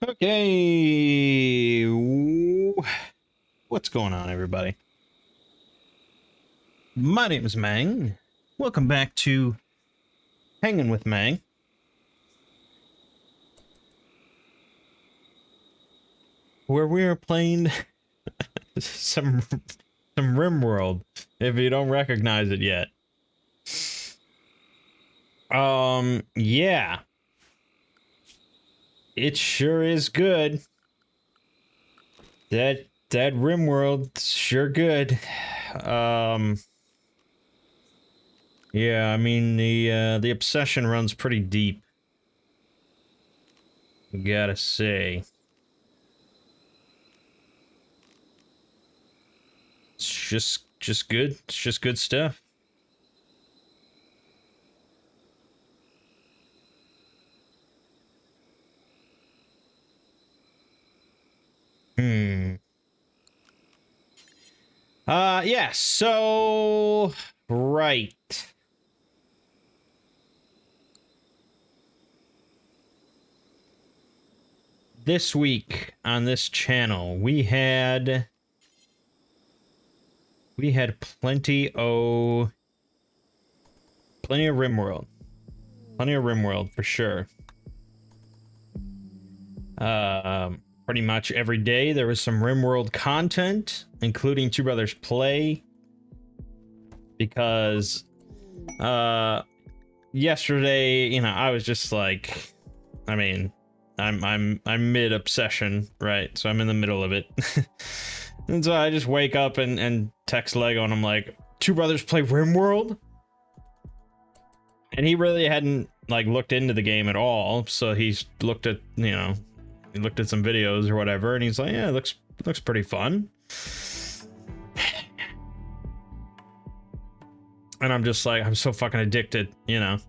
Okay, what's going on, everybody? My name is Mangg. Welcome back to Hanging with Mangg. Where we are playing some RimWorld, if you don't recognize it yet. Yeah. It sure is good. That RimWorld's sure good. Yeah, I mean the obsession runs pretty deep. Gotta say. It's just good. It's just good stuff. Yeah, so right. This week on this channel, we had plenty of RimWorld. Plenty of RimWorld for sure. Pretty much every day there was some RimWorld content, including Two Brothers Play, because yesterday, you know, I was just like, I mean, I'm mid obsession, right? So I'm in the middle of it. And so I just wake up and text Lego and I'm like, Two Brothers Play RimWorld? And he really hadn't like looked into the game at all, so he's looked at, you know, he looked at some videos or whatever, and he's like, yeah, it looks pretty fun. And I'm just like, I'm so fucking addicted, you know.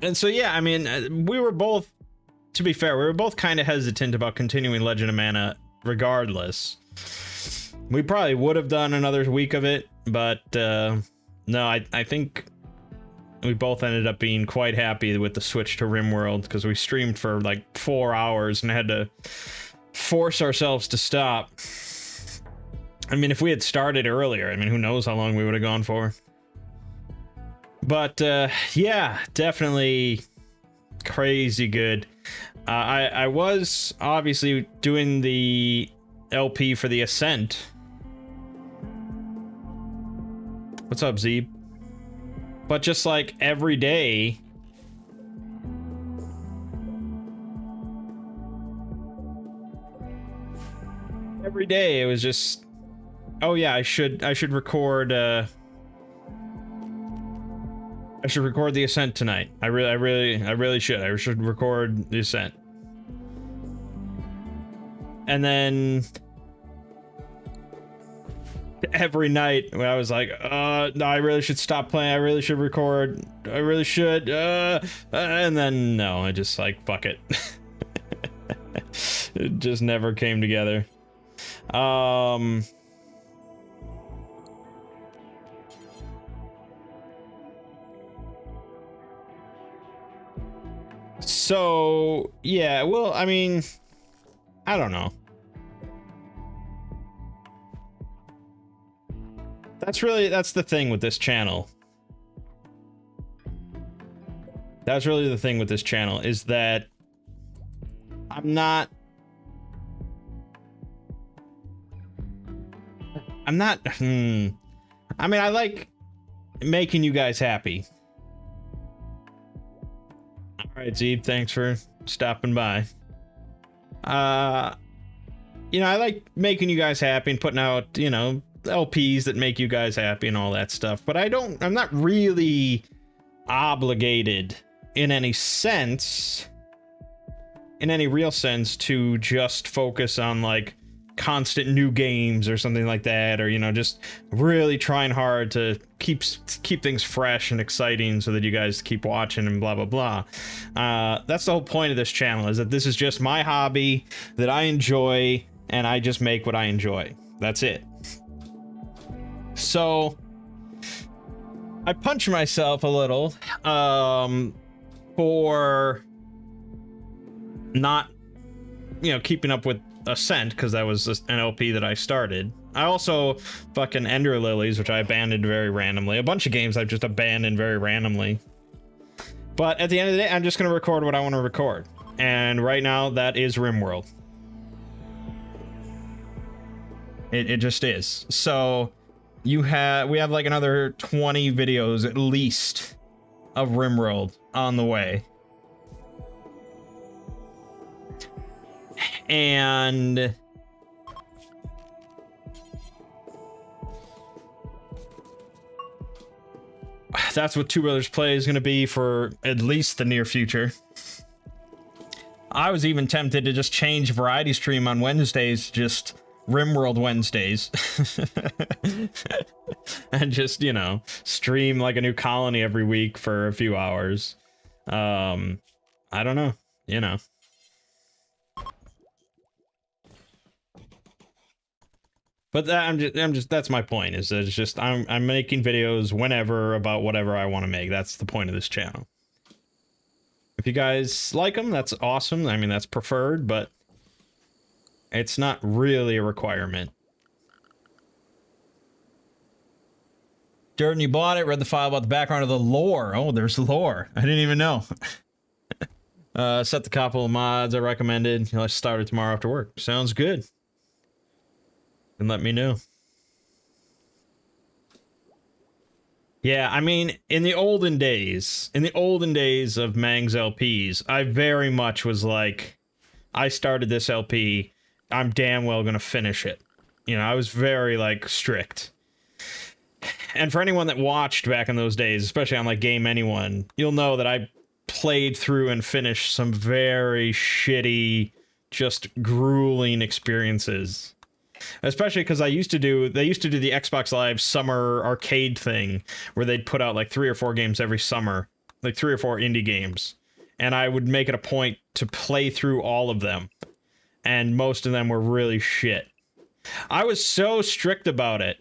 And so yeah, I mean, we were both, to be fair, we were both kind of hesitant about continuing Legend of Mana regardless. We probably would have done another week of it, but no, I think we both ended up being quite happy with the switch to RimWorld, because we streamed for like 4 hours and had to force ourselves to stop. I mean, if we had started earlier, I mean, who knows how long we would have gone for. But yeah, definitely crazy good. I was obviously doing the LP for the Ascent. What's up, Zeeb? But just like every day, it was just, oh yeah, I should record I should record the Ascent tonight. I really should. I should record the Ascent. And then every night when I was like, no, I really should stop playing. I really should record. I really should. And then no, I just like, fuck it. It just never came together. So yeah, well, I mean, I don't know. That's the thing with this channel. That's really the thing with this channel, is that I'm not I mean, I like making you guys happy. All right, Zeeb, thanks for stopping by. You know, I like making you guys happy and putting out, you know, LPs that make you guys happy and all that stuff, but I'm not really obligated in any sense, in any real sense, to just focus on like constant new games or something like that, or, you know, just really trying hard to keep things fresh and exciting so that you guys keep watching and blah blah blah. That's the whole point of this channel, is that this is just my hobby that I enjoy, and I just make what I enjoy. That's it. So I punch myself a little for not, you know, keeping up with Ascent, because that was an LP that I started. I also fucking Ender Lilies, which I abandoned very randomly. A bunch of games I've just abandoned very randomly. But at the end of the day, I'm just going to record what I want to record. And right now, that is RimWorld. It just is. So we have like another 20 videos at least of RimWorld on the way. And that's what Two Brothers Play is going to be for at least the near future. I was even tempted to just change variety stream on Wednesdays, just RimWorld Wednesdays. And just, you know, stream like a new colony every week for a few hours. I don't know, you know. But that, I'm just that's my point, is that it's just I'm making videos whenever about whatever I want to make. That's the point of this channel. If you guys like them, that's awesome. I mean, that's preferred, but it's not really a requirement. Jordan, you bought it, read the file about the background of the lore. Oh, there's lore. I didn't even know. Set the couple of mods I recommended. Let's start it tomorrow after work. Sounds good. And let me know. Yeah, I mean, in the olden days of Mangg's LPs, I very much was like, I started this LP, I'm damn well gonna finish it. You know, I was very, like, strict. And for anyone that watched back in those days, especially on, like, Game Anyone, you'll know that I played through and finished some very shitty, just grueling experiences. Especially because they used to do the Xbox Live summer arcade thing where they'd put out like 3 or 4 games every summer, like 3 or 4 indie games. And I would make it a point to play through all of them. And most of them were really shit. I was so strict about it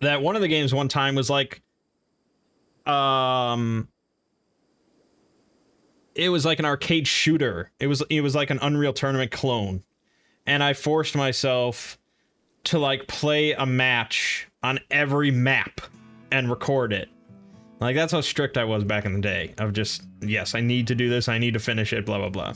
that one of the games one time was like, it was like an arcade shooter. It was like an Unreal Tournament clone. And I forced myself to, like, play a match on every map and record it. Like, that's how strict I was back in the day. Of just, yes, I need to do this, I need to finish it, blah, blah, blah.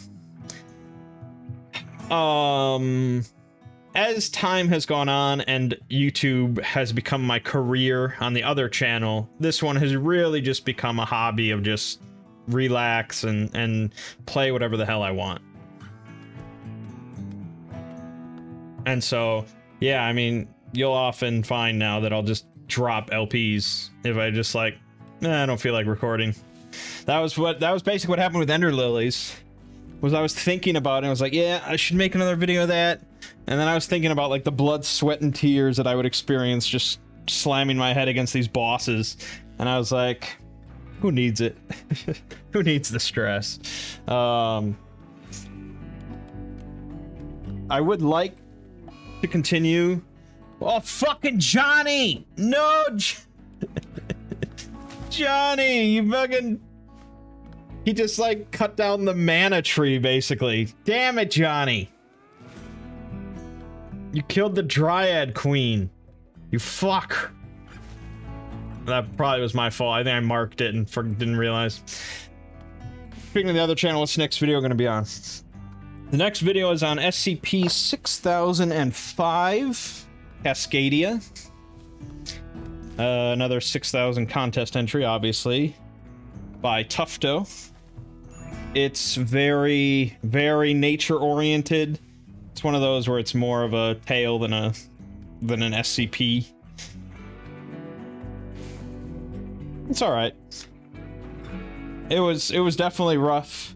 As time has gone on and YouTube has become my career on the other channel, this one has really just become a hobby of just relax and play whatever the hell I want. And so, yeah, I mean, you'll often find now that I'll just drop LPs if I just like, I don't feel like recording. That was basically what happened with Ender Lilies. Was I was thinking about it, I was like, yeah, I should make another video of that. And then I was thinking about like the blood, sweat, and tears that I would experience just slamming my head against these bosses. And I was like, who needs it? Who needs the stress? I would like to continue. Oh, fucking Johnny! No, Johnny, you fucking... He just, like, cut down the mana tree, basically. Damn it, Johnny! You killed the Dryad Queen. You fuck. That probably was my fault. I think I marked it and didn't realize. Speaking of the other channel, what's the next video going to be on? The next video is on SCP-6005, Cascadia. Another 6,000 contest entry, obviously, by Tufto. It's very, very nature-oriented. It's one of those where it's more of a tale than an SCP. It's alright. It was definitely rough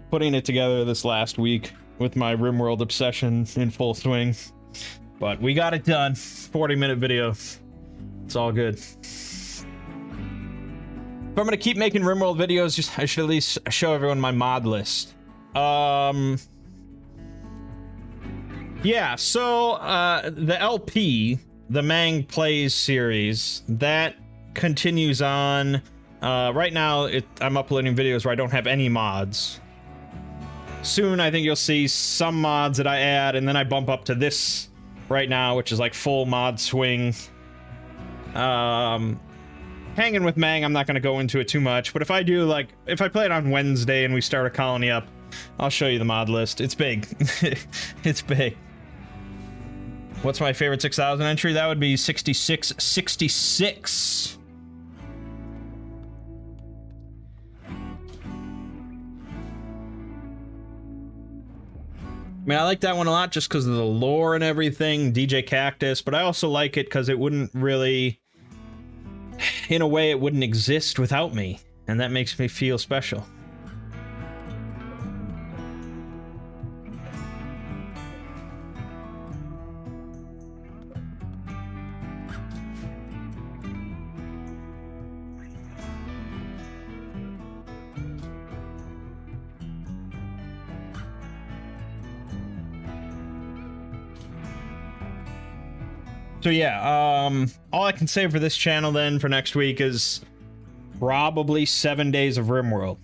putting it together this last week with my RimWorld obsession in full swing. But we got it done. 40-minute video. It's all good. If I'm gonna keep making RimWorld videos, I should at least show everyone my mod list. Yeah, so the LP, the Mangg Plays series, that continues on. Right now, I'm uploading videos where I don't have any mods. Soon, I think you'll see some mods that I add, and then I bump up to this right now, which is like full mod swing. Hanging with Mangg, I'm not going to go into it too much, but if I do, like, if I play it on Wednesday and we start a colony up, I'll show you the mod list. It's big. It's big. What's my favorite 6,000 entry? That would be 6666. I mean, I like that one a lot just because of the lore and everything, DJ Cactus, but I also like it because it wouldn't really, in a way, it wouldn't exist without me, and that makes me feel special. So yeah, all I can say for this channel then for next week is probably 7 days of RimWorld.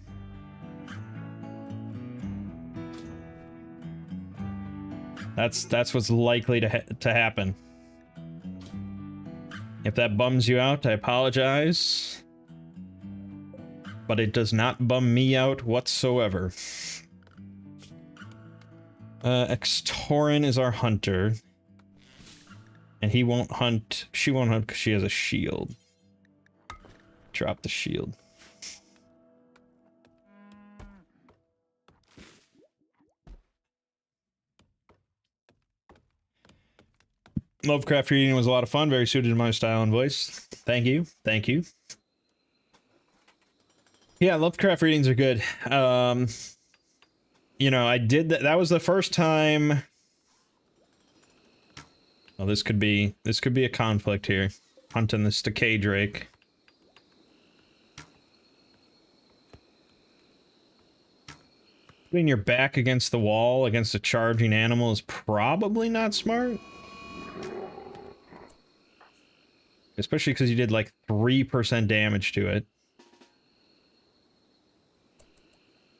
That's what's likely to happen. If that bums you out, I apologize. But it does not bum me out whatsoever. Extorin is our hunter. And he won't hunt, she won't hunt because she has a shield. Drop the shield. Lovecraft reading was a lot of fun, very suited to my style and voice. Thank you, thank you. Yeah, Lovecraft readings are good. You know, I did that, that was the first time. Well, this could be a conflict here. Hunting this decay drake. Putting your back against the wall against a charging animal is probably not smart. Especially because you did like 3% damage to it.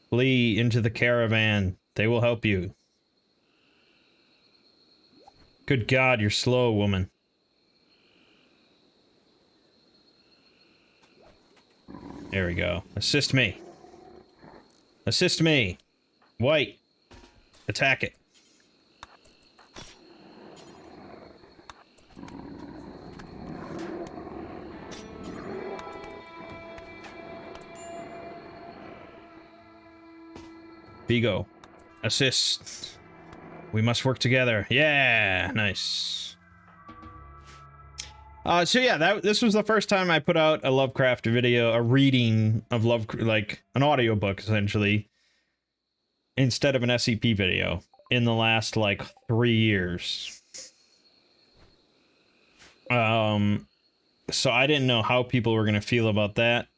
Flee into the caravan. They will help you. Good God, you're slow, woman. There we go. Assist me. Assist me. White. Attack it. Vigo. Assist. We must work together. Yeah, nice. So yeah, this was the first time I put out a Lovecraft video, a reading of like an audiobook essentially, instead of an SCP video in the last like 3 years. So I didn't know how people were gonna feel about that.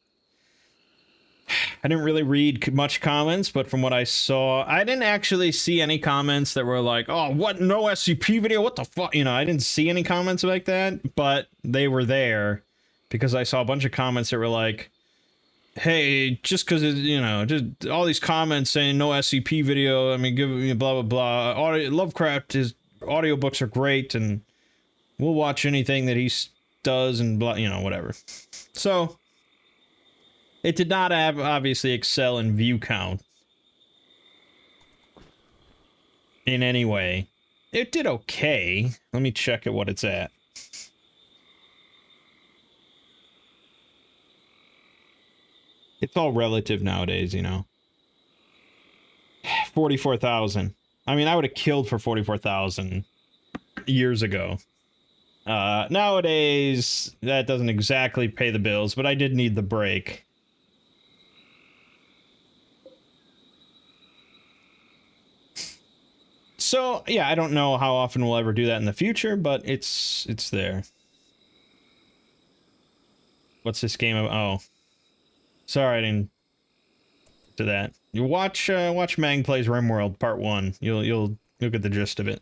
I didn't really read much comments, but from what I saw, I didn't actually see any comments that were like, oh, what, no SCP video, what the fuck, you know, I didn't see any comments like that, but they were there, because I saw a bunch of comments that were like, hey, just because, you know, just all these comments saying no SCP video, I mean, give me blah, blah, blah, Lovecraft, his audiobooks are great, and we'll watch anything that he does, and blah, you know, whatever. So it did not have, obviously, excel in view count in any way. It did okay. Let me check at what it's at. It's all relative nowadays, you know. 44,000. I mean, I would have killed for 44,000 years ago. Nowadays, that doesn't exactly pay the bills, but I did need the break. So, yeah, I don't know how often we'll ever do that in the future, but it's there. What's this game of? Oh. Sorry, I didn't do that. You watch Mangg Plays RimWorld Part 1. You'll get the gist of it.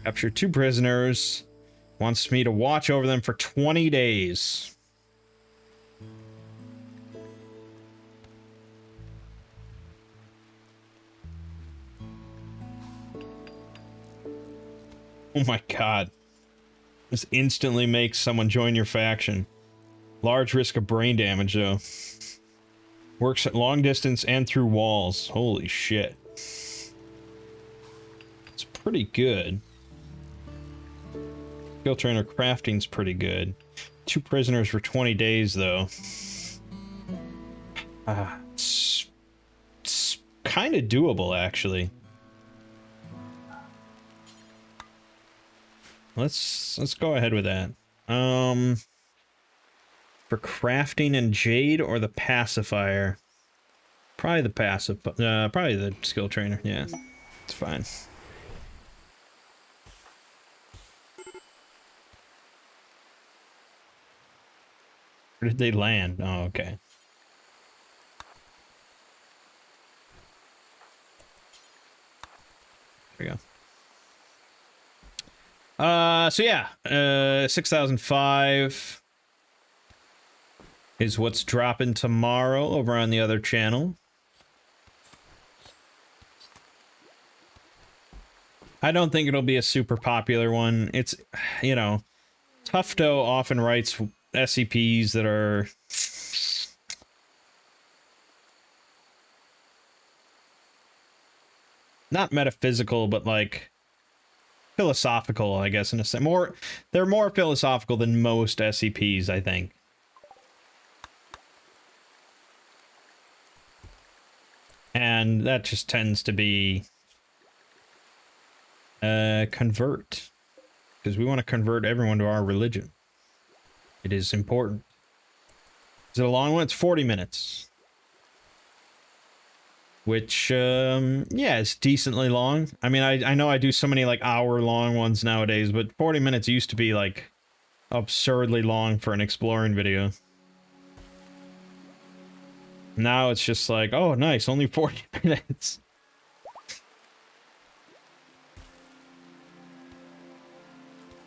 Capture 2 prisoners. Wants me to watch over them for 20 days. Oh my god. This instantly makes someone join your faction. Large risk of brain damage, though. Works at long distance and through walls. Holy shit. It's pretty good. Skill trainer crafting's pretty good. 2 prisoners for 20 days, though. It's kind of doable, actually. Let's go ahead with that. For crafting and jade or the pacifier? Probably the probably the skill trainer. Yeah, it's fine. Where did they land? Oh, okay. There we go. So yeah, 6005 is what's dropping tomorrow over on the other channel. I don't think it'll be a super popular one. It's, you know, Tufto often writes SCPs that are not metaphysical, but like philosophical, I guess, in a sense. They're more philosophical than most SCPs, I think. And that just tends to be convert, because we want to convert everyone to our religion. It is important. Is it a long one? It's 40 minutes. Which, yeah, it's decently long. I mean, I know I do so many, like, hour-long ones nowadays, but 40 minutes used to be, like, absurdly long for an exploring video. Now it's just like, oh, nice, only 40 minutes.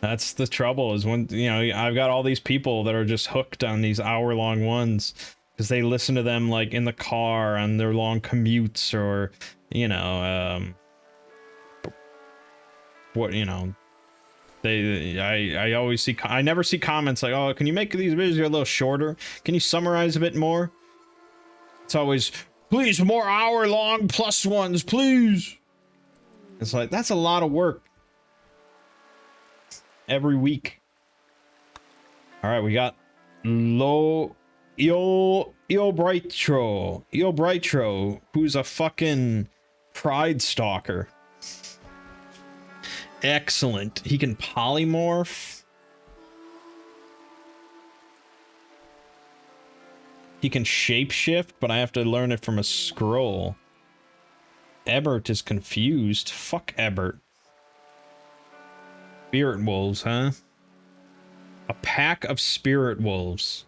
That's the trouble, is when, you know, I've got all these people that are just hooked on these hour-long ones because they listen to them, like, in the car on their long commutes, or, you know, what, you know, I always see, I never see comments like, oh, can you make these videos a little shorter? Can you summarize a bit more? It's always, please, more hour-long plus ones, please. It's like, that's a lot of work. Every week. All right, we got Io Brightro, who's a fucking pride stalker. Excellent. He can polymorph. He can shapeshift, but I have to learn it from a scroll. Ebert is confused. Fuck Ebert. Spirit wolves, huh? A pack of spirit wolves.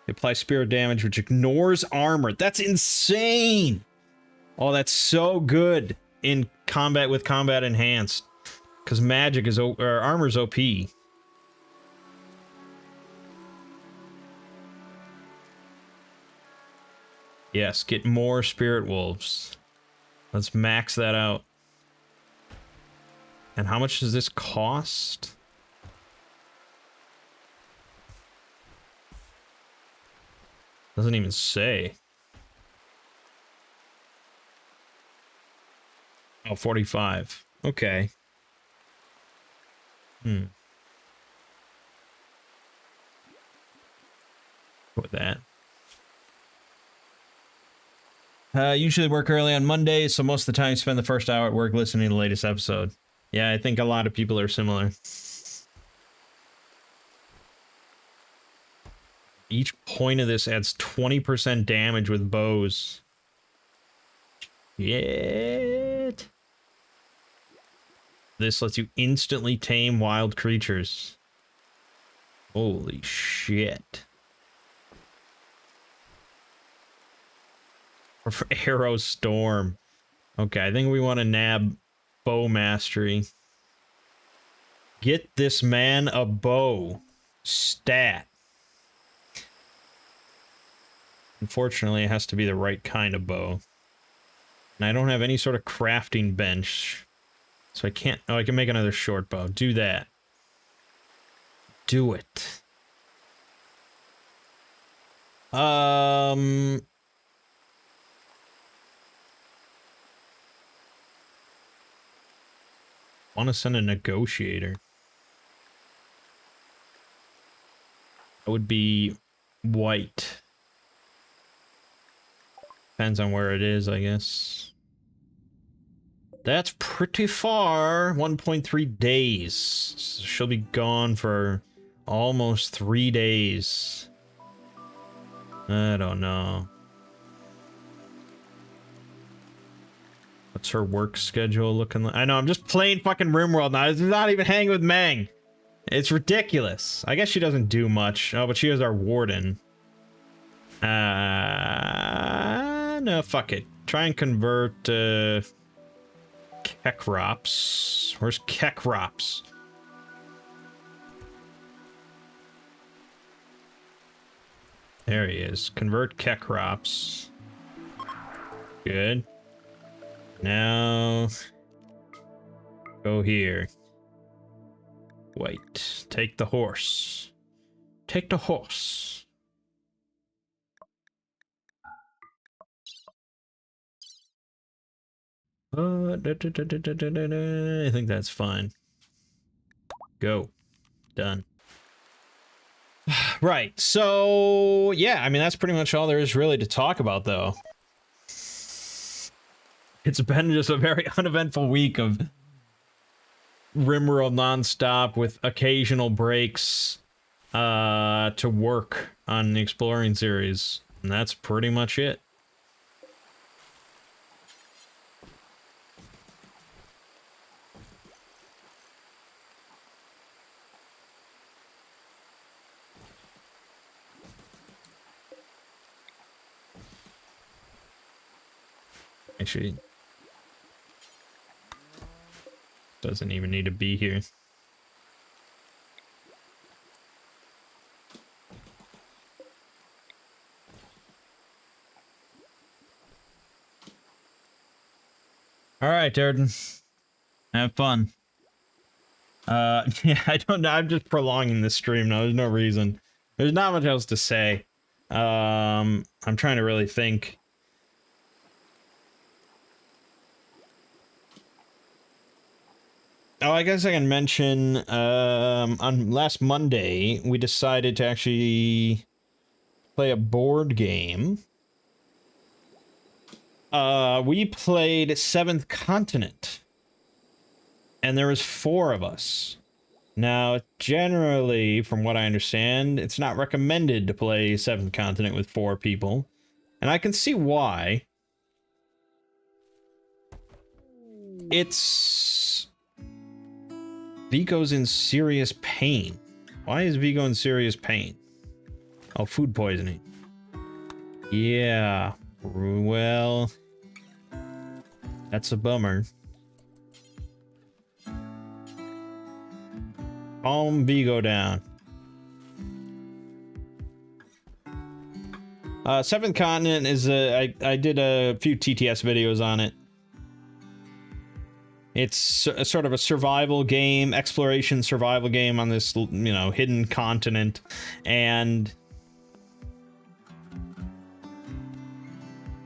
They apply spirit damage, which ignores armor. That's insane! Oh, that's so good in combat with combat enhanced. Because magic is, or armor's OP. Yes, get more spirit wolves. Let's max that out. And how much does this cost? Doesn't even say. Oh, 45. Okay. With that. Usually work early on Mondays, so most of the time spend the first hour at work listening to the latest episode. Yeah, I think a lot of people are similar. Each point of this adds 20% damage with bows. Shit. This lets you instantly tame wild creatures. Holy shit. Or for Arrow Storm. Okay, I think we want to nab bow mastery. Get this man a bow. Stat. Unfortunately, it has to be the right kind of bow. And I don't have any sort of crafting bench. So I can't... Oh, I can make another short bow. Do that. Do it. Want to send a negotiator. That would be white. Depends on where it is, I guess. That's pretty far. 1.3 days. She'll be gone for almost 3 days. I don't know. What's her work schedule looking like? I know, I'm just playing fucking RimWorld now. It's not even hanging with Mangg. It's ridiculous. I guess she doesn't do much. Oh, but she is our warden. No, fuck it. Try and convert, Kekrops. Where's Kekrops? There he is. Convert Kekrops. Good. Now... go here. Wait. Take the horse. Take the horse. I think that's fine. Go. Done. Right, so... yeah, I mean, that's pretty much all there is really to talk about, though. It's been just a very uneventful week of RimWorld nonstop with occasional breaks to work on the Exploring series. And that's pretty much it. Actually, doesn't even need to be here. All right, Durden. Have fun. Yeah, I don't know. I'm just prolonging this stream now. There's no reason. There's not much else to say. I'm trying to really think. Oh, I guess I can mention, on last Monday, we decided to actually play a board game. We played Seventh Continent. And there was 4 of us. Now, generally, from what I understand, it's not recommended to play Seventh Continent with 4 people. And I can see why. It's... Vico's in serious pain. Why is Vico in serious pain? Oh, food poisoning. Yeah, well, that's a bummer. Calm Vigo down. Seventh Continent is I did a few TTS videos on it. It's a sort of a survival game, exploration survival game on this, you know, hidden continent. And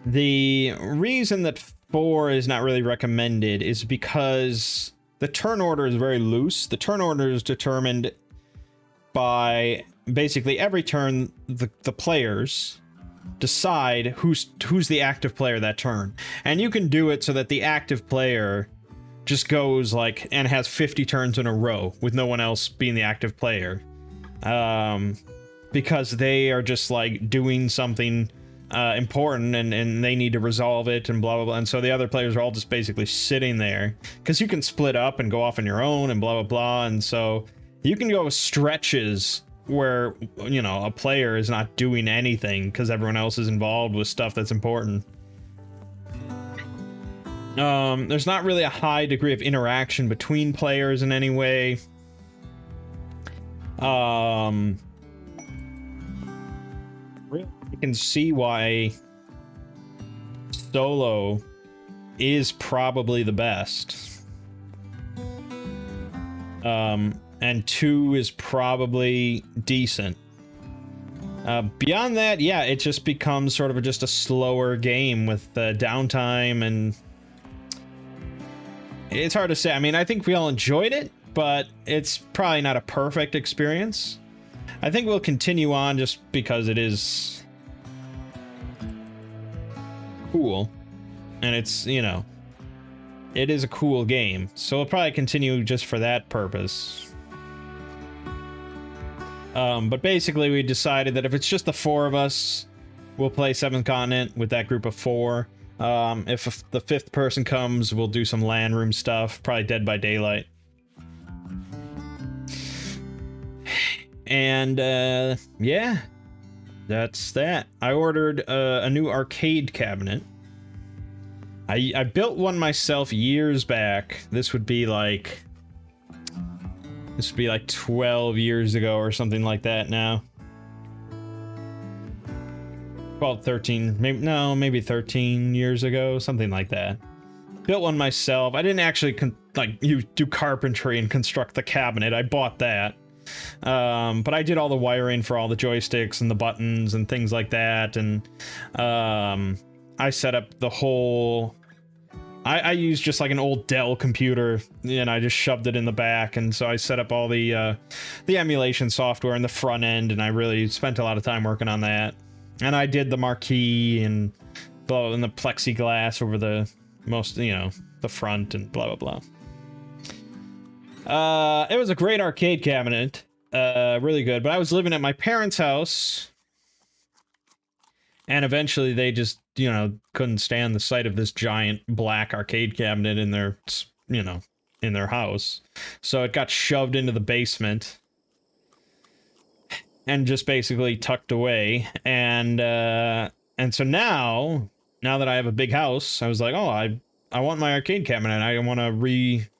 the reason that 4 is not really recommended is because the turn order is very loose. The turn order is determined by basically every turn the players decide who's the active player that turn. And you can do it so that the active player just goes like and has 50 turns in a row with no one else being the active player, because they are just like doing something important and they need to resolve it and blah blah blah, and so the other players are all just basically sitting there because you can split up and go off on your own and blah blah blah, and so you can go stretches where, you know, a player is not doing anything because everyone else is involved with stuff that's important. There's not really a high degree of interaction between players in any way. Really, you can see why solo is probably the best. And 2 is probably decent. Beyond that, yeah, it just becomes sort of just a slower game with downtime, and it's hard to say. I mean, I think we all enjoyed it, but it's probably not a perfect experience. I think we'll continue on just because it is cool, and it's, you know, it is a cool game, so we'll probably continue just for that purpose. But basically we decided that if it's just the 4 of us, we'll play 7th Continent with that group of 4. If the 5th person comes, we'll do some LAN room stuff, probably Dead by Daylight. And, yeah, that's that. I ordered a new arcade cabinet. I built one myself years back. This would be like 12 years ago or something like that now. About 13, maybe 13 years ago, something like that. Built one myself. I didn't actually do carpentry and construct the cabinet. I bought that. But I did all the wiring for all the joysticks and the buttons and things like that, and I set up the whole... I used just like an old Dell computer, and I just shoved it in the back, and so I set up all the emulation software in the front end, and I really spent a lot of time working on that. And I did the marquee and the plexiglass over the the front and blah blah blah. It was a great arcade cabinet, really good. But I was living at my parents' house, and eventually they just, couldn't stand the sight of this giant black arcade cabinet in their, in their house. So it got shoved into the basement and just basically tucked away. And so now that I have a big house, I was like, oh, I want my arcade cabinet. I want to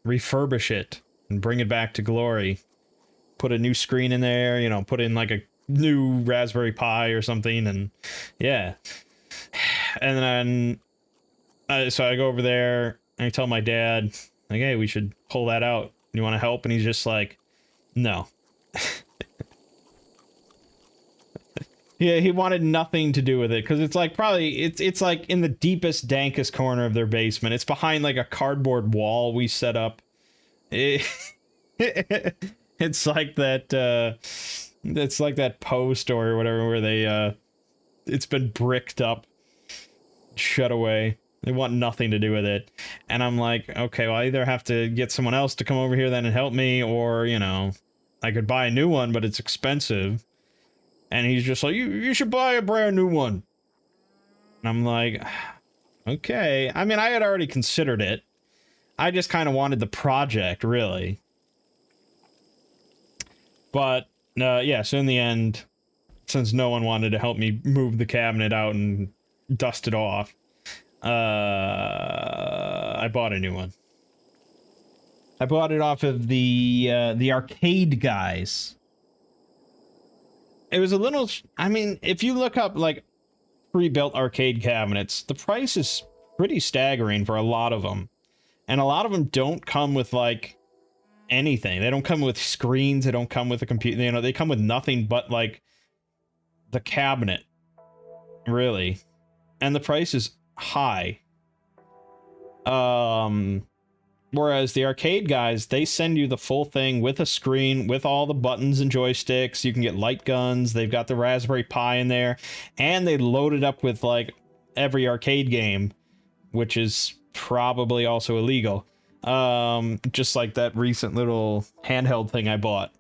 refurbish it and bring it back to glory. Put a new screen in there, put in like a new Raspberry Pi or something, and yeah. And then so I go over there and I tell my dad, like, hey, we should pull that out. You want to help? And he's just like, no. Yeah, he wanted nothing to do with it, because it's like it's like in the deepest, dankest corner of their basement. It's behind like a cardboard wall we set up. It's like that it's like that Poe story or whatever, where they it's been bricked up, shut away. They want nothing to do with it. And I'm like, okay, well, I either have to get someone else to come over here then and help me, or, I could buy a new one, but it's expensive. And he's just like, you should buy a brand new one. And I'm like, okay. I mean, I had already considered it. I just kind of wanted the project, really. But, yeah, so in the end, since no one wanted to help me move the cabinet out and dust it off, I bought a new one. I bought it off of the Arcade Guys. It was a little... I mean, if you look up, like, pre-built arcade cabinets, the price is pretty staggering for a lot of them. And a lot of them don't come with, like, anything. They don't come with screens. They don't come with a computer. They come with nothing but, like, the cabinet. Really. And the price is high. Whereas the Arcade Guys, they send you the full thing with a screen, with all the buttons and joysticks. You can get light guns. They've got the Raspberry Pi in there. And they load it up with, like, every arcade game, which is probably also illegal. Just like that recent little handheld thing I bought.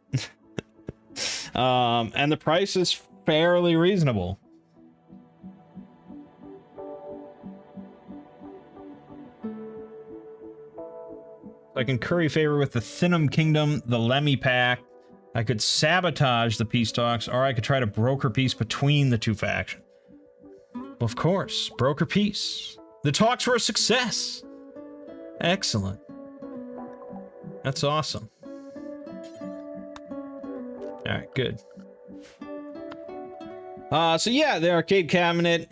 And the price is fairly reasonable. I can curry favor with the Thinum Kingdom, the Lemmy Pack. I could sabotage the peace talks, or I could try to broker peace between the two factions. Well, of course, broker peace. The talks were a success. Excellent. That's awesome. All right, good. So yeah, the arcade cabinet,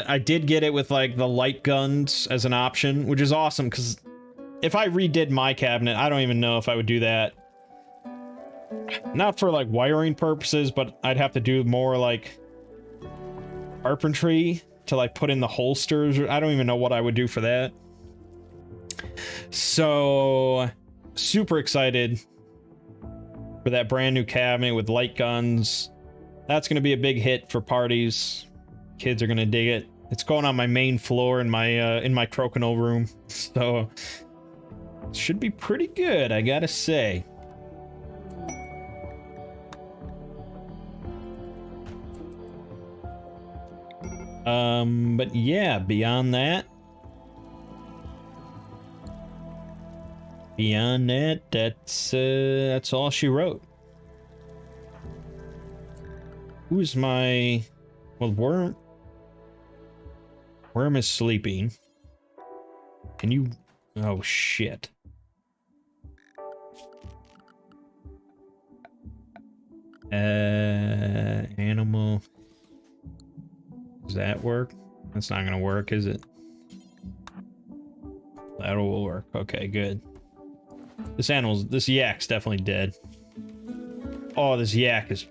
I did get it with like the light guns as an option, which is awesome because if I redid my cabinet, I don't even know if I would do that. Not for like wiring purposes, but I'd have to do more like carpentry to like put in the holsters. I don't even know what I would do for that. So super excited for that brand new cabinet with light guns. That's going to be a big hit for parties. Kids are going to dig it. It's going on my main floor in my crokinole room. So it should be pretty good, I gotta say. But yeah, beyond that, that's all she wrote. Who's my... Well, Worm is sleeping. Can you... Oh, shit. Animal... Does that work? That's not gonna work, is it? That will work. Okay, good. This yak's definitely dead. Oh, this yak is...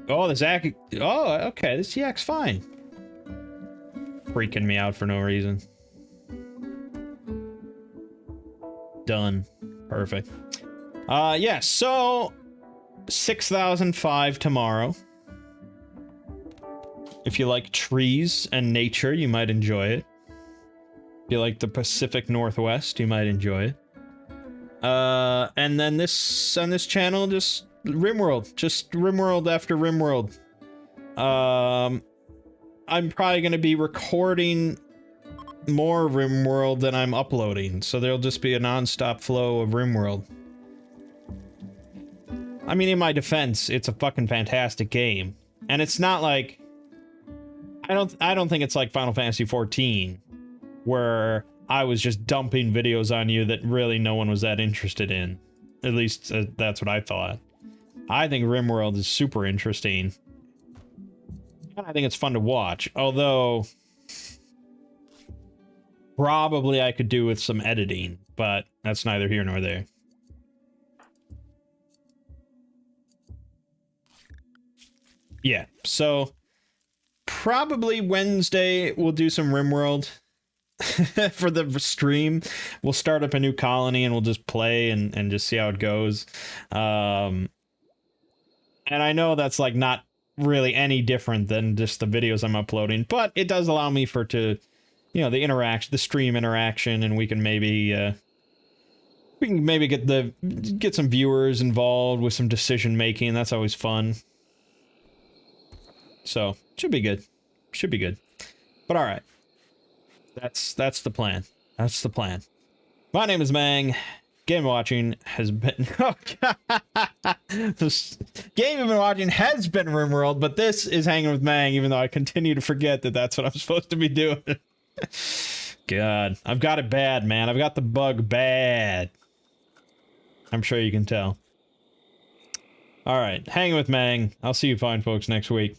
Oh, this yak... Oh, okay, this yak's fine. Freaking me out for no reason. Done. Perfect. Yeah, so... 6005 tomorrow. If you like trees and nature, you might enjoy it. If you like the Pacific Northwest, you might enjoy it. And then this, on this channel, just RimWorld. Just RimWorld after RimWorld. I'm probably going to be recording more RimWorld than I'm uploading, so there'll just be a non-stop flow of RimWorld. I mean, in my defense, it's a fucking fantastic game. And it's not like... I don't think it's like Final Fantasy XIV, where I was just dumping videos on you that really no one was that interested in. At least, that's what I thought. I think RimWorld is super interesting. And I think it's fun to watch, although... Probably I could do with some editing, but that's neither here nor there. Yeah, so... Probably Wednesday we'll do some RimWorld for the stream. We'll start up a new colony and we'll just play and just see how it goes. And I know that's like not really any different than just the videos I'm uploading, but it does allow me to, you know, the stream interaction, and we can maybe get some viewers involved with some decision making. That's always fun. So, should be good. Should be good. But alright. That's the plan. That's the plan. My name is Mangg. Game watching has been... Oh, God. This game you've been watching has been RimWorld, but this is Hanging with Mangg, even though I continue to forget that that's what I'm supposed to be doing. God. I've got it bad, man. I've got the bug bad. I'm sure you can tell. Alright. Hanging with Mangg. I'll see you fine folks next week.